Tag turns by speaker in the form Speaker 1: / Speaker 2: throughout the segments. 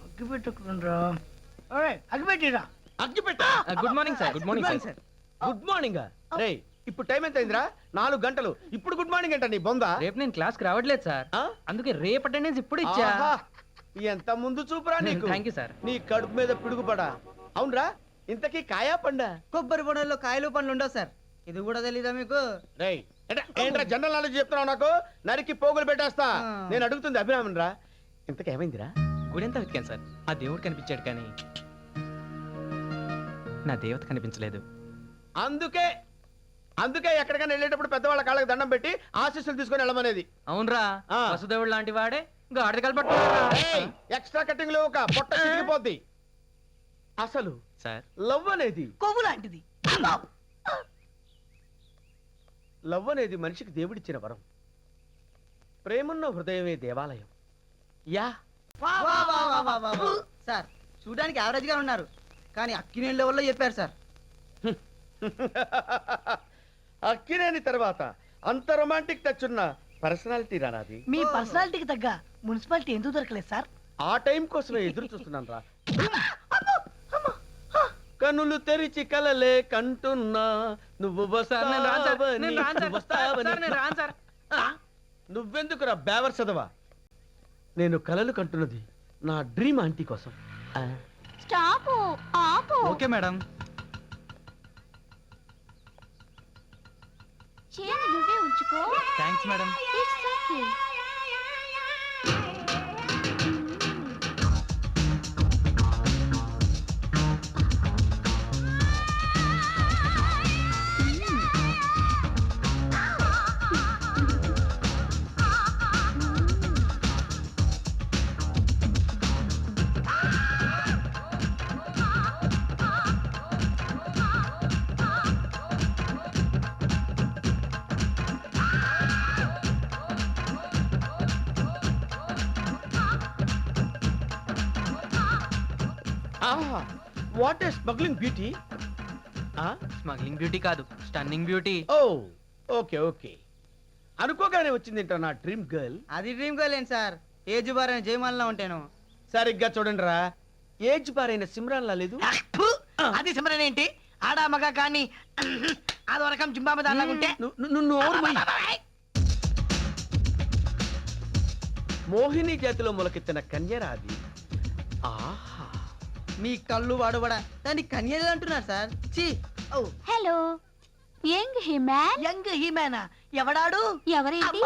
Speaker 1: అగ్గిపెట్టకుండా అగ్గిపెట్టిరా.
Speaker 2: అగ్గిపెట్ట.
Speaker 3: Good morning sir.
Speaker 2: Good morning sir. Good morning రే, ఇప్పుడు టైం ఎంత అయిందిరా? 4 గంటలు. ఇప్పుడు గుడ్ మార్నింగ్ ఏంట నీ బొంద?
Speaker 3: రేపు నేను క్లాస్ కి రావట్లేదు సార్, అందుకే రేపు అటెండెన్స్ ఇప్పుడు ఇచ్చా.
Speaker 2: ఆహా, ఎంత ముందు చూపురా నీకు.
Speaker 3: Thank you sir.
Speaker 2: నీ కడుపు మీద పిడుగుపడా. అవునరా, ఇంతకీ కాయా పండా?
Speaker 1: కొబ్బరి బొడల్లో కాయలు పండ్లు ఉండవు సార్, ఇది కూడా తెలీదా మీకు?
Speaker 2: రేయ్, ఏంట్రా జనరల్ నాలెడ్జ్ చెప్తున్నావు నాకు? నరికి పోగులు పెట్టేస్తా. నేను అడుగుతుంది అభిరామన్ రా, ఇంతకీ ఏమైందిరా?
Speaker 3: గుడి ఎంత వెతికాను సార్, ఆ దేవుడు కనిపించాడు కానీ నా దేవత కనిపించలేదు.
Speaker 2: అందుకే ఎక్కడికైనా వెళ్ళేటప్పుడు పెద్దవాళ్ళ కాళ్ళకి దండం పెట్టి ఆశీస్సులు తీసుకొని వెళ్ళమనేది.
Speaker 3: అవునరా, వసుదేవుడు లాంటి వాడే గాడిద కలపట్టు.
Speaker 2: ఎక్స్ట్రా కటింగ్ లో ఒక పొట్ట చిరిగిపోద్ది. అసలు
Speaker 3: సార్
Speaker 2: లవ్ అనేది
Speaker 1: కొవ్వు లాంటిది.
Speaker 2: లవ్ అనేది మనిషికి దేవుడిచ్చిన వరం. ప్రేమన్న హృదయమే దేవాలయం. యా
Speaker 1: సార్ చూడడానికి యావరేజ్ గా ఉన్నారు, కానీ అక్కినేని లెవెల్లో చెప్పారు సార్.
Speaker 2: అక్కినేని తర్వాత అంత రొమాంటిక్ టచ్ ఉన్న పర్సనాలిటీ రానాది.
Speaker 1: మీ పర్సనాలిటీకి తగ్గ మున్సిపాలిటీ ఎందుకు దొరకలేదు సార్?
Speaker 2: ఆ టైం కోసమే ఎదురు చూస్తున్నాను రా. కనులు తెరిచి కలలే కంటున్నా నువ్వు నువ్వెందుకురా బేవర్ చదవా? నేను కలలు కంటున్నది నా డ్రీమ్ ఆంటీ కోసం.
Speaker 4: స్టాప్ ఆపు.
Speaker 3: Okay madam.
Speaker 4: చేయి నువ్వే ఉంచుకో.
Speaker 3: Thanks madam.
Speaker 4: It's okay.
Speaker 2: What a smuggling beauty.
Speaker 3: Smuggling beauty కాదు, స్టన్నింగ్ బ్యూటీ.
Speaker 2: ఓ ఓకే ఓకే, అనుకోగానే వచ్చింది ఏంటో నా డ్రీమ్ గర్ల్.
Speaker 1: అది డ్రీమ్ గర్ల్ ఏంటి సార్, ఏజ్ బార్ అని జయమాలలో ఉంటాను.
Speaker 2: సరిగ్గా చూడండి రా, ఏజ్ బార్ అయిన సిమ్రాన్ లా లేదు.
Speaker 1: అది సిమరన్ ఏంటి, ఆడా మగ కానీ అది వరకం జింబాబు దాంట్లాగుంటే.
Speaker 2: మోహిని జాతిలో మొలకెత్తిన కన్యరా అది. ఆహా,
Speaker 1: మీ కళ్ళు వాడబడా దాన్ని కన్యలు అంటున్నారు సార్. చి
Speaker 4: హలో యంగ్ హిమాన్.
Speaker 1: యంగ్ హీమానా? ఎవడాడు?
Speaker 4: ఎవరేంటి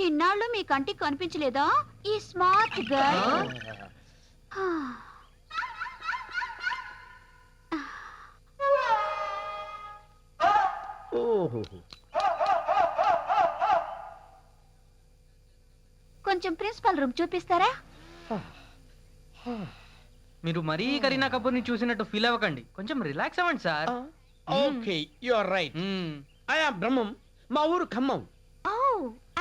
Speaker 4: ఇన్నాళ్ళు మీ కంటికి కనిపించలేదా ఈ స్మార్ట్ గర్ల్?
Speaker 2: ఓహో,
Speaker 4: కొంచెం ప్రిన్సిపల్ రూమ్ చూపిస్తారా?
Speaker 3: మీరు మరీ కరీనా కపూర్ ని చూసినట్టు ఫీల్ అవ్వకండి, కొంచెం రిలాక్స్ అవ్వండి sir.
Speaker 2: Okay you are right. I am Brahmam, మా ఊరు ఖమ్మం.
Speaker 4: ఓ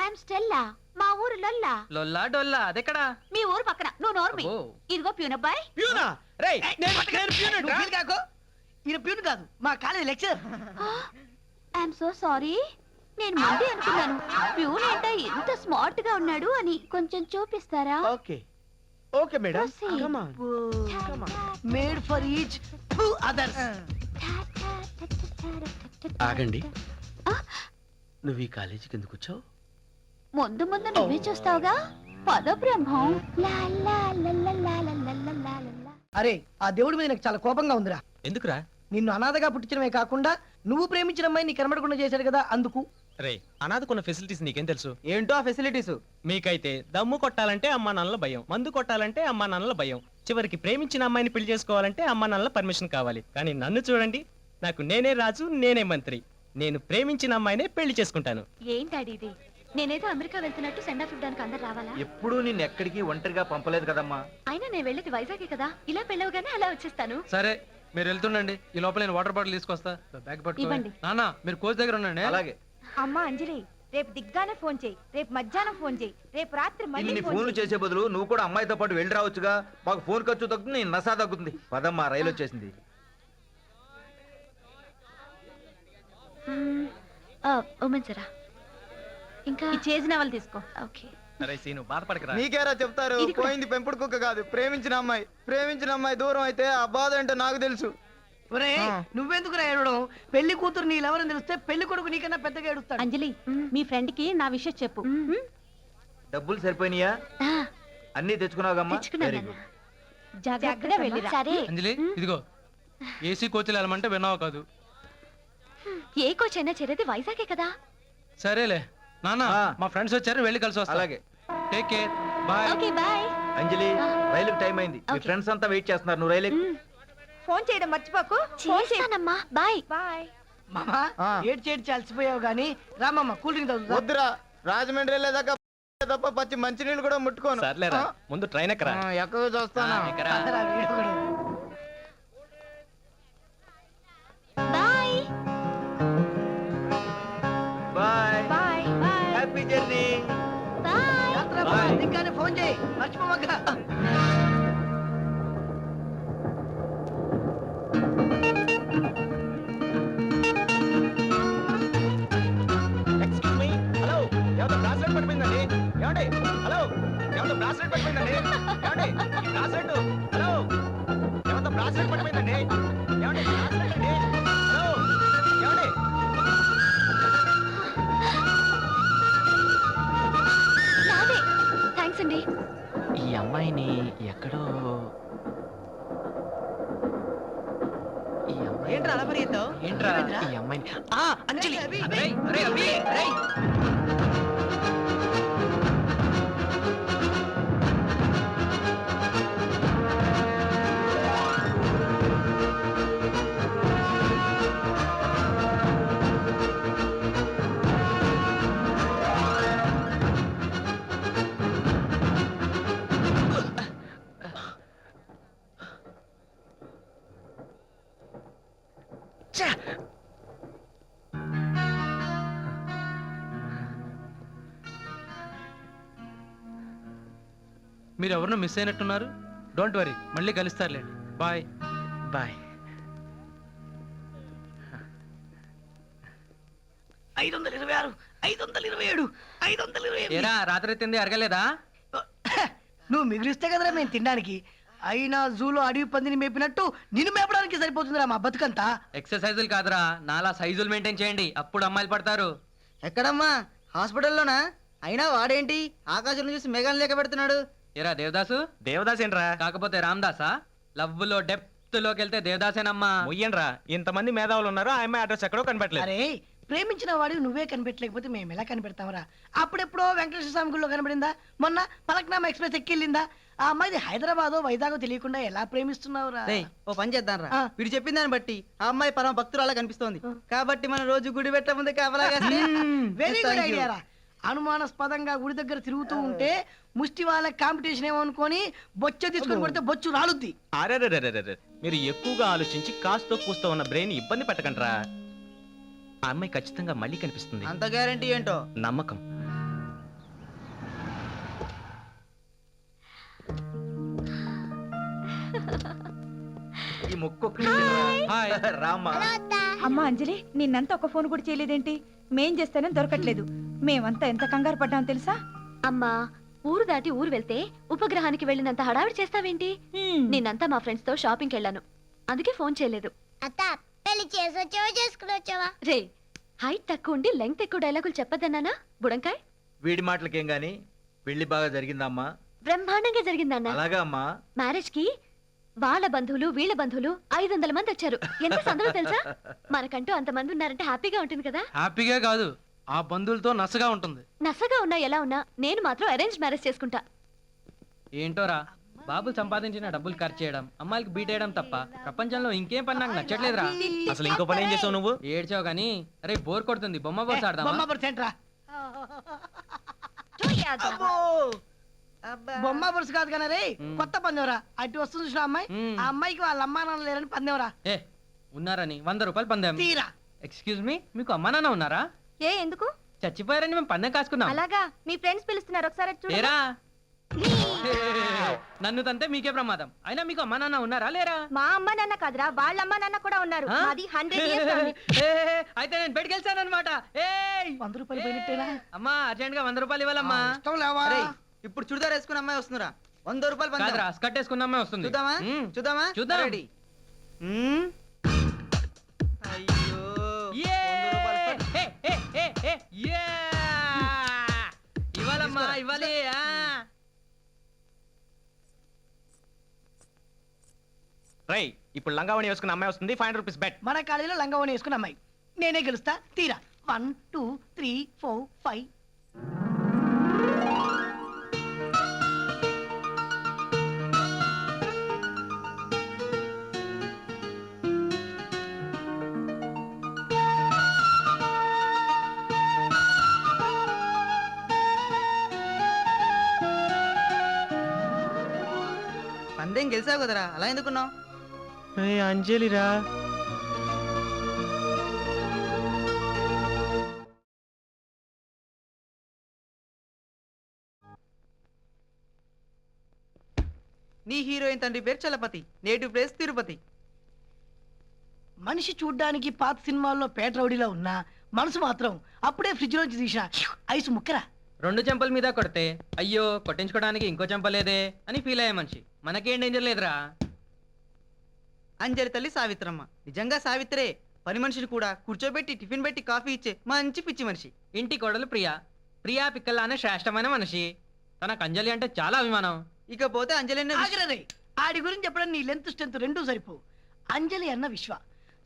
Speaker 4: ఐఎమ్ స్టెల్లా, మా ఊరు లొల్లా.
Speaker 3: లొల్లా డొల్లా అదెక్కడా?
Speaker 4: మీ ఊరు పక్కన. నువ్వు నోర్మి. ఇదిగో ప్యూన్ అబ్బాయి.
Speaker 2: ప్యూనా? రేయ్ నేను ప్యూన్
Speaker 1: నువ్వు ఫీల్ కాకు, ఈయన ప్యూన్ కాదు, మా college lecturer.
Speaker 4: I'm so sorry, నేను ముందే అనుకున్నాను ప్యూన్ ఏంటో ఎంత స్మార్ట్ గా ఉన్నాడు అని. కొంచెం చూపిస్తారా?
Speaker 2: Okay okay madam, come on.
Speaker 1: Made for each others.
Speaker 2: ఆగండి, నువ్వు ఈ కాలేజీకి ఎందుకు వచ్చావు?
Speaker 4: ముందు ముందు నువ్వే చూస్తావుగా. పద బ్రహ్మం.
Speaker 1: అరే ఆ దేవుడి మీద నాకు చాలా కోపంగా ఉందిరా.
Speaker 3: ఎందుకురా?
Speaker 1: నిన్ను అనాథగా పుట్టించడమే కాకుండా నువ్వు ప్రేమించిన అమ్మాయి నీ కనబడకుండా చేశాడు కదా, అందుకు.
Speaker 5: రే, అనాథకున్న ఫెసిలిటీస్ నీకేం తెలుసు?
Speaker 3: ఏంటో ఆ ఫెసిలిటీస్?
Speaker 5: మీకైతే దమ్ము కొట్టాలంటే అమ్మా నాన్నల భయం, మందు కొట్టాలంటే అమ్మా నాన్నల భయం, చివరికి ప్రేమించిన అమ్మాయిని పెళ్లి చేసుకోవాలంటే అమ్మా నాన్నల పర్మిషన్ కావాలి. కానీ నన్ను చూడండి, నాకు నేనే రాజు, నేనే మంత్రి. నేను ప్రేమించిన అమ్మాయినే పెళ్లి చేసుకుంటాను.
Speaker 4: ఏంటది ఇది? నేనేదో అమెరికా వెళ్తున్నట్టు సెండ్ ఆఫ్ ఇవ్వడానికి అందరు రావాలా?
Speaker 6: ఎప్పుడు నిన్ను ఎక్కడికి ఒంటరిగా పంపలేదు కదమ్మా.
Speaker 4: అయినా నేను వెళ్ళేది వైజాగ్ కదా, ఇలా పెళ్ళవగానే అలా వచ్చేస్తాను.
Speaker 3: సరే మీరు వెళ్తుండండి, ఈ లోపల నేను వాటర్ బాటిల్ తీసుకొస్తా. బ్యాగ్ పట్టుకోండి. నాన్న మీరు కోచ్ దగ్గర ఉండండి.
Speaker 6: అలాగే.
Speaker 7: అమ్మా అంజలి, రేపు దిగ్గానే ఫోన్ చేయి, రేపు మధ్యాహ్నం ఫోన్ చేయి, రేపు రాత్రి మళ్ళీ
Speaker 6: ఇన్ని
Speaker 7: ఫోన్
Speaker 6: ఫోన్లు
Speaker 7: చెయ్.
Speaker 6: చేసే బదులు నువ్వు కూడా అమ్మాయితో పాటు వెళ్ళి రావచ్చుగా. మాకు ఫోన్ ఖర్చు తగ్గుతుంది, నీ నసా తగ్గుతుంది. పదమ్మా, రైలు వచ్చేసింది.
Speaker 4: ఉమెన్సరా ఇంకా
Speaker 7: ఈ చేసిన వాళ్ళు తీసుకో.
Speaker 4: ఓకే.
Speaker 5: అరే సీను బాధపడకరా.
Speaker 8: నీకేరా చెప్తారు,
Speaker 4: ఇది కూడా.
Speaker 8: పోయింది పెంపుడు కుక్క కాదు, ప్రేమించిన అమ్మాయి దూరం అయితే ఆ బాధ ఏంటో నాకు తెలుసు.
Speaker 1: ఒరే నువ్వెందుకు ఏడవడం? పెళ్లి కూతురు నీళ్ళెవరని తెలిస్తే పెళ్లి కొడుకు నీకన్నా పెద్దగా ఏడుస్తాడు.
Speaker 7: అంజలి మీ ఫ్రెండ్ కి నా విషయం చెప్పు.
Speaker 6: డబ్బులు సరిపోయినాయా?
Speaker 4: ఆ,
Speaker 6: అన్ని తెచ్చుకున్నావమ్మా?
Speaker 4: తెచ్చుకున్నాను
Speaker 6: వెరీ
Speaker 4: నాన్న.
Speaker 6: గుడ్.
Speaker 7: జాగ్రత్తగా వెళ్ళిరా.
Speaker 4: సరే
Speaker 3: అంజలి ఇదిగో ఏసీ కోచ్లు వెళ్ళమంటే విన్నావు కాదు.
Speaker 4: ఏ కోచ్ అయినా చేరేది వైజాగే కదా.
Speaker 3: సరేలే నాన్న,
Speaker 6: ఆ.
Speaker 3: మా ఫ్రెండ్స్ వచ్చారు, వెళ్ళి కలిసి వస్తా.
Speaker 6: అలాగే.
Speaker 3: Take care, bye.
Speaker 4: Okay bye.
Speaker 6: Anjali
Speaker 4: ఆ.
Speaker 6: రైలుకి టైం అయింది. మీ
Speaker 4: ఓకే.
Speaker 6: ఫ్రెండ్స్ అంతా వెయిట్ చేస్తున్నారు, నువ్వు రైలు ఎక్కు.
Speaker 7: ఫోన్ చేయడం మర్చిపోకు. ఫోన్ చేయి.
Speaker 4: చేస్తానమ్మా, బాయ్.
Speaker 7: బాయ్.
Speaker 1: మామా
Speaker 8: ఆ.
Speaker 1: ఏడ్చి అలసిపోయావు గానీ రామమ్మ కూల్ డ్రింక్ తాగుతా.
Speaker 8: వద్దురా, రాజమండ్రి వెళ్ళేదాకా తప్ప పచ్చి మంచినీళ్ళు కూడా ముట్టుకోను.
Speaker 5: సర్లేరా, ముందు ట్రైన్ ఎక్కరా.
Speaker 8: ఎక్కువ చూస్తాను.
Speaker 1: అందరా వీడొకడు.
Speaker 4: Bye.
Speaker 6: Bye
Speaker 7: bye. Bye.
Speaker 6: Happy journey.
Speaker 4: Bye.
Speaker 1: జాగ్రత్త బావ, దిగ్గానే ఫోన్ చేయి, మర్చిపోమక్క.
Speaker 5: ఎక్స్క్యూజ్ మీ, హలో, ఏమంటే బ్రాస్లెట్ పడిపోయిందండి. ఏమండి, హలో, ఏమంటే బ్రాస్లెట్ పడిపోయిందండి. ఏమండి, ఈ బ్రాస్లెట్, హలో, ఏమంటే బ్రాస్లెట్ పడిపోయిందండి. ఏమండి, బ్రాస్లెట్ అండి. హలో, ఏమండి.
Speaker 4: నాదే. థాంక్స్ అండి.
Speaker 5: ఈ అమ్మాయిని ఎక్కడో
Speaker 1: ఏంట్రా అలా పరిగెత్తావు?
Speaker 3: ఏంట్రా?
Speaker 5: ఈ అమ్మాయిని
Speaker 3: అంజలి
Speaker 1: అభి,
Speaker 3: అరేయ్, అరేయ్, అభి, అరేయ్. మీరు ఎవరినో మిస్ అయినట్టున్నారు. డోంట్ వరీ, మళ్ళీ కలుస్తారులేండి. బాయ్.
Speaker 5: బాయ్.
Speaker 1: 526, 527, 528.
Speaker 3: ఏరా రాత్రి తింది అరగలేదా?
Speaker 1: నువ్వు మిగిలిస్తే కదరా మేము తినడానికి. అయినా జూలో అడవి పందిని మేపినట్టు నిన్ను మేపడానికి సరిపోతుందిరా మా బతుకంతా.
Speaker 3: ఎక్సర్సైజులు కాదురా, నాలా సైజులు మెయింటైన్ చేయండి, అప్పుడు అమ్మాయిలు పడతారు.
Speaker 9: ఎక్కడమ్మా? హాస్పిటల్లోనా? అయినా వాడేంటి ఆకాశంలో చూసి మేఘాలు లేక పెడుతున్నాడు?
Speaker 3: ఏరా దేవదాసు?
Speaker 5: దేవదాస్ ఏంట్రా?
Speaker 3: కాకపోతే రామదాసా? లవ్ లో డెప్త్ లోకి వెళ్తే దేవదాసేనమ్మా.
Speaker 5: మొయ్యండ్రా, ఇంతమంది మేధావులు ఉన్నారు, ఆ అమ్మాయి అడ్రస్ ఎక్కడో కనిపెట్టలేదు.
Speaker 1: అరే ప్రేమించిన వాడివి నువ్వే కనిపెట్టలేకపోతే మేము ఎలా కనిపెడతామరా? అప్పుడెప్పుడో వెంకటేశ్వర స్వామి గుడిలో కనబడిందా? మొన్న పలక్నామా ఎక్స్ప్రెస్ ఎక్కిళ్ళిందా? ఆ అమ్మాయిది హైదరాబాదో వైజాగో తెలియకుండా ఎలా ప్రేమిస్తున్నావురా?
Speaker 9: ఓ పని చేద్దాం రా.
Speaker 1: ఆ.
Speaker 9: వీడు చెప్పిన దాన్ని బట్టి ఆ అమ్మాయి పరమ భక్తురాలా కనిపిస్తోంది. కాబట్టి మనం రోజు గుడి పెట్ట ముందే కాపలాగా
Speaker 1: వెరీ గుడ్ ఐడియా రా. అనుమానాస్పదంగా గుడి దగ్గర తిరుగుతూ ఉంటే ముష్టి వాళ్ళ కాంపిటీషన్ ఏమో అనుకొని బొచ్చ తీసుకొని కొడితే బొచ్చు రాలుద్ది.
Speaker 5: అరే మీరు ఎక్కువగా ఆలోచించి కాస్తో కూస్తో ఉన్న బ్రెయిన్ ఇబ్బంది పెట్టకండ్రా. ఆ అమ్మాయి ఖచ్చితంగా మళ్ళీ కనిపిస్తుంది.
Speaker 9: అంత గ్యారంటీ ఏంటో?
Speaker 5: నమ్మకం.
Speaker 6: ఈ ముక్కు
Speaker 3: హాయ్.
Speaker 6: రామ్మా.
Speaker 7: అమ్మా అంజలి నిన్నంతా ఒక ఫోన్ కూడా చేయలేదేంటి? మేం చేస్తేనే దొరకట్లేదు. మేమంతా ఎంత కంగారు పడ్డాం తెలుసా?
Speaker 4: అమ్మా, ఊరు దాటి ఊరు వెళ్తే ఉపగ్రహానికి వెళ్ళినంత హడావిడి చేస్తావేంటి? నిన్నంతా మా ఫ్రెండ్స్ తో షాపింగ్ వెళ్ళాను, అందుకే ఫోన్ చేయలేదు.
Speaker 10: అత్త పెళ్లి చేసొచ్చావా చేసుకుని వచ్చావా?
Speaker 4: రే, హైట్ తక్కువ ఉండి లెంగ్త్ ఎక్కువ డైలాగులు చెప్పద్దన్నానా బుడంకాయ్?
Speaker 6: వీడి మాటలకేం గాని పెళ్లి బాగా జరిగిందమ్మా?
Speaker 4: బ్రహ్మాండంగా జరిగిందన్నా.
Speaker 6: అలాగా అమ్మా?
Speaker 4: మ్యారేజ్ కి వాళ్ళ బంధువులు వీళ్ళ బంధువులు 500 మంది వచ్చారు. ఎంత సందడో తెలుసా? మనకంటూ అంతమంది ఉన్నారంటే హ్యాపీగా ఉంటుంది కదా.
Speaker 3: హ్యాపీగా కాదు, ఆ బంధువులతో నసగా ఉంటుంది.
Speaker 4: నసగా ఉన్నా ఎలా ఉన్నా నేను మాత్రం అరేంజ్ మ్యారేజ్ చేసుకుంటా.
Speaker 3: ఏంటోరా, బాబులు సంపాదించిన డబ్బులు ఖర్చు చేయడం, అమ్మాయిలకి బీట్ చేయడం తప్ప ప్రపంచంలో ఇంకేం పని నాకు నచ్చట్లేదురా.
Speaker 5: అసలు ఇంకో పని ఏం చేసావు నువ్వు?
Speaker 3: ఏడ్చావు గానీ అరే బోర్ కొడుతుంది, బొమ్మ బోర్స్ ఆడదామా?
Speaker 1: బొమ్మ పర్సెంట్ రా. బొమ్మ బురుసు కాదు కానీ రే, కొత్త పందెవరా. అటు వస్తుంది చూసిన అమ్మాయి, ఆ అమ్మాయికి వాళ్ళ అమ్మా నాన్న లేరని పందెవరా.
Speaker 3: ఏ ఉన్నారని 100 రూపాయలు పందాం.
Speaker 1: తీరా.
Speaker 3: ఎక్స్క్యూజ్ మీ, మీకు అమ్మా నాన్న ఉన్నారా?
Speaker 7: ఏ ఎందుకు?
Speaker 3: చచ్చిపోయారని మేము పందెం కాసుకున్నాం.
Speaker 7: అలాగా, మీ ఫ్రెండ్స్ పిలుస్తున్నారు, ఒకసారి చూడు.
Speaker 3: ఏరా నన్ను తంతే మీకే ప్రమాదం. అయినా మీకు అమ్మా నాన్న ఉన్నారా లేరా?
Speaker 7: మా అమ్మ నాన్న కాదురా, వాళ్ళ అమ్మ నాన్న కూడా ఉన్నారు.
Speaker 3: ఆ?
Speaker 7: అది 100 years family.
Speaker 3: అయితే నేను బయటకు వెళ్తానమాట.
Speaker 1: 100 రూపాయలు పోయినట్టేనా?
Speaker 3: అమ్మా అర్జెంట్ గా 100 రూపాయలు ఇవ్వాలమ్మా.
Speaker 1: ఇష్టం లేవా?
Speaker 9: అరేయ్, ఇప్పుడు చుడిదార్ వేసుకున్న అమ్మాయి వస్తుందిరా. 100 రూపాయలు పంచు.
Speaker 3: కాదురా స్కర్ట్ వేసుకున్నామే వస్తుంది.
Speaker 9: చూద్దామా చూద్దామా
Speaker 3: చూద్దాం.
Speaker 9: రెడీ. అయ్యో,
Speaker 3: యే!
Speaker 9: 100 రూపాయలు పంచు.
Speaker 3: ఏ, ఏ, ఏ, ఏ, యే! ఇవ్వాలమ్మా ఇవ్వాలి.
Speaker 5: రై ఇప్పుడు లంగావణి వేసుకున్న అమ్మాయి వస్తుంది. 500 రూపీస్ బెట్.
Speaker 1: మన కాలేజీలో లంగావని వేసుకున్న అమ్మాయి. నేనే గెలుస్తా తీరా. 1 2 3 4 5.
Speaker 9: పందెం గెలిచావు కదరా, అలా ఎందుకున్నావు?
Speaker 5: అంజలిరా.
Speaker 9: నీ హీరోయిన్ తండ్రి పేరు చలపతి, నేటివ్ ప్లేస్ తిరుపతి.
Speaker 1: మనిషి చూడ్డానికి పాత సినిమాల్లో పేట రౌడీలో ఉన్నా మనసు మాత్రం అప్పుడే ఫ్రిడ్జ్ లోంచి తీసిన ఐసు ముక్కరా.
Speaker 3: 2 చెంపల మీద కొడితే అయ్యో కొట్టించుకోవడానికి ఇంకో చెంప లేదే అని ఫీల్ అయ్యే మనిషి. మనకేం డేంజర్ లేదురా.
Speaker 9: అంజలి తల్లి సావిత్రమ్మ నిజంగా సావిత్రే. పని మనిషిని కూడా కూర్చోబెట్టి టిఫిన్ పెట్టి కాఫీ ఇచ్చే మంచి పిచ్చి మనిషి.
Speaker 3: ఇంటి కోడలు ప్రియా. ప్రియా పిక్కల్లానే శ్రేష్టమైన మనిషి. తనకు అంజలి అంటే చాలా అభిమానం.
Speaker 9: ఇకపోతే అంజలి అన్న విషయం.
Speaker 1: ఆగరే ఆడి గురించి చెప్పడం నీ లెంత్ స్ట్రెంత్ రెండూ సరిపో. అంజలి అన్న విశ్వ,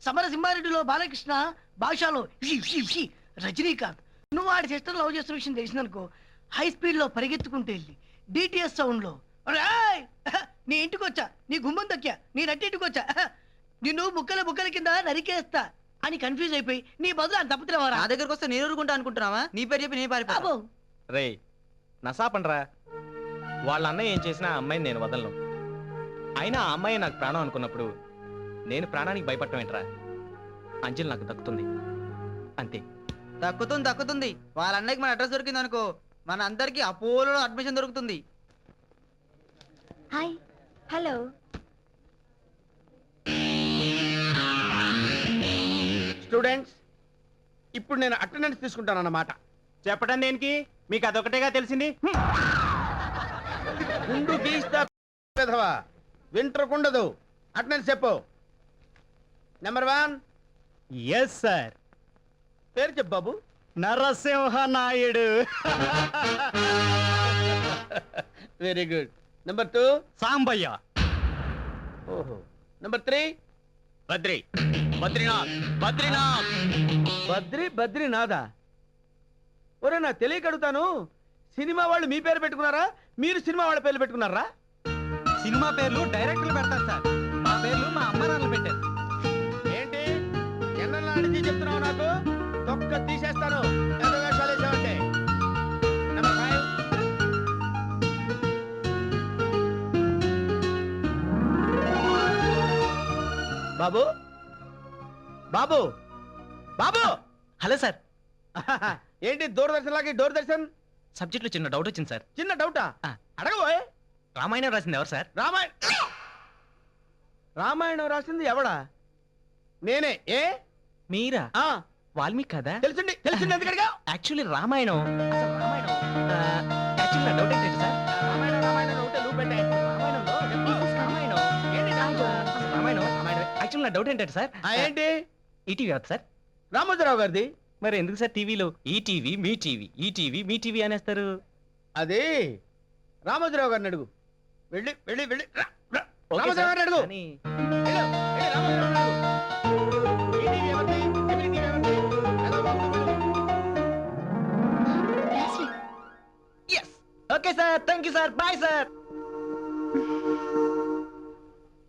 Speaker 1: సమరసింహారెడ్డిలో బాలకృష్ణ, భాషలో రజనీకాంత్. నువ్వు ఆడి సిస్టర్ లవ్ చేస్తున్న విషయం తెలిసిందనుకో, హై స్పీడ్ లో పరిగెత్తుకుంటూ వెళ్ళి డిటిఎస్ సౌండ్ లో "ఒరేయ్, నీ ఇంటికి వచ్చా, నీ గుమ్మం దక్కా, నీ నట్టింటికి వచ్చా, నిన్ను బుక్కల కింద నరికేస్తా అని కన్ఫ్యూజ్ అయిపోయి నీ బదులు అని తప్పుతున్నావా?
Speaker 9: నా దగ్గరకు వస్తే నేను ఊరుకుంటా అనుకుంటున్నావా? నీ పేరు చెప్పి నేను పారిపోతా.
Speaker 1: అబ్బో,
Speaker 5: రే నసాపండ్రా. వాళ్ళ అన్నయ్య ఏం చేసినా ఆ అమ్మాయిని నేను వదలను. అయినా ఆ అమ్మాయి నాకు ప్రాణం అనుకున్నప్పుడు నేను ప్రాణానికి భయపడటం ఏంట్రా? అంజలి నాకు దక్కుతుంది అంతే.
Speaker 9: దక్కుతుంది. వాళ్ళ అన్నయ్యకి మన అడ్రస్ దొరికింది అనుకో, మన అందరికి అపోలో అడ్మిషన్ దొరుకుతుంది.
Speaker 4: హాయ్.
Speaker 7: హలో.
Speaker 2: స్టూడెంట్స్, ఇప్పుడు నేను అటెండెన్స్ తీసుకుంటాను అన్నమాట.
Speaker 5: చెప్పడం దేనికి? మీకు అదొకటేగా తెలిసింది.
Speaker 2: గుండు గీస్తా పెదవా, వింటరకుండదు. అటెండెన్స్ చెప్పు. నెంబర్ 1.
Speaker 5: Yes sir.
Speaker 2: పేరు చెప్పు బాబు.
Speaker 5: Narasimha Naidu.
Speaker 2: Very good. Number 2.
Speaker 5: Sambaiah.
Speaker 2: ఓహో. నెంబర్ 3.
Speaker 5: బద్రీనాథ్.
Speaker 2: బద్రీనాథా? ఒరే నా తెలియక అడుగుతాను, సినిమా వాళ్ళు మీ పేరు పెట్టుకున్నారా, మీరు సినిమా వాళ్ళ పేర్లు పెట్టుకున్నారా?
Speaker 5: సినిమా పేర్లు డైరెక్టర్లు పెడతారు సార్. మా పేర్లు మా అమ్మ నాన్నలు పెట్టారు.
Speaker 2: ఏంటి జనరల్ నాలెడ్జ్ చెప్తున్నావు నాకు? తొక్క తీసేస్తాను ఏదో వేషాలు వేసావంటే. నెంబర్ 5. బాబు బాబు బాబు.
Speaker 5: Hello sir.
Speaker 2: ఏంటి దూరదర్శన్ లాగా దూరదర్శన్?
Speaker 5: సబ్జెక్ట్లో చిన్న డౌట్ వచ్చింది సార్.
Speaker 2: చిన్న డౌటా?
Speaker 5: ఆ.
Speaker 2: అడగబోయ్.
Speaker 5: రామాయణం రాసింది ఎవరు సార్?
Speaker 2: రామాయణం రాసింది ఎవడా? నేనే. ఏ
Speaker 5: మీరా?
Speaker 2: ఆ,
Speaker 5: వాల్మీకి కదా?
Speaker 2: తెలిసింది ఎందుకు అడిగావ్?
Speaker 5: యాక్చువల్లీ రామాయణం. యాక్చువల్లీ నా డౌట్ ఏంటంటే సార్,
Speaker 2: రామాయణం ఒకటే నువ్వు పెట్టే. రామాయణంలో ఏంటి డౌట్?
Speaker 5: యాక్చువల్లీ నా డౌట్ ఏంటంటే సార్,
Speaker 2: ఏంటి?
Speaker 5: ఈటీవీ అవుతుంది సార్.
Speaker 2: రామోజీరావు గారిది.
Speaker 5: మరి ఎందుకు సార్ టీవీలో ఈటీవీ మీ టీవీ అనేస్తారు?
Speaker 2: అది రామోజీరావు గారిని అడుగు. వెళ్ళి వెళ్ళి వెళ్ళి రా, రా.
Speaker 5: ఓకే
Speaker 2: రామోజీరావు
Speaker 5: సార్,
Speaker 2: గారిని అడుగు.
Speaker 5: కానీ
Speaker 2: వెళ్ళు, వెళ్ళి రామోజీరావు గారిని అడుగు. ఈ టీవీ ఎవరిది? ఎవరి టీవీ ఎవరిది? ఏదో బాబు.
Speaker 5: Okay sir, thank you sir, bye sir.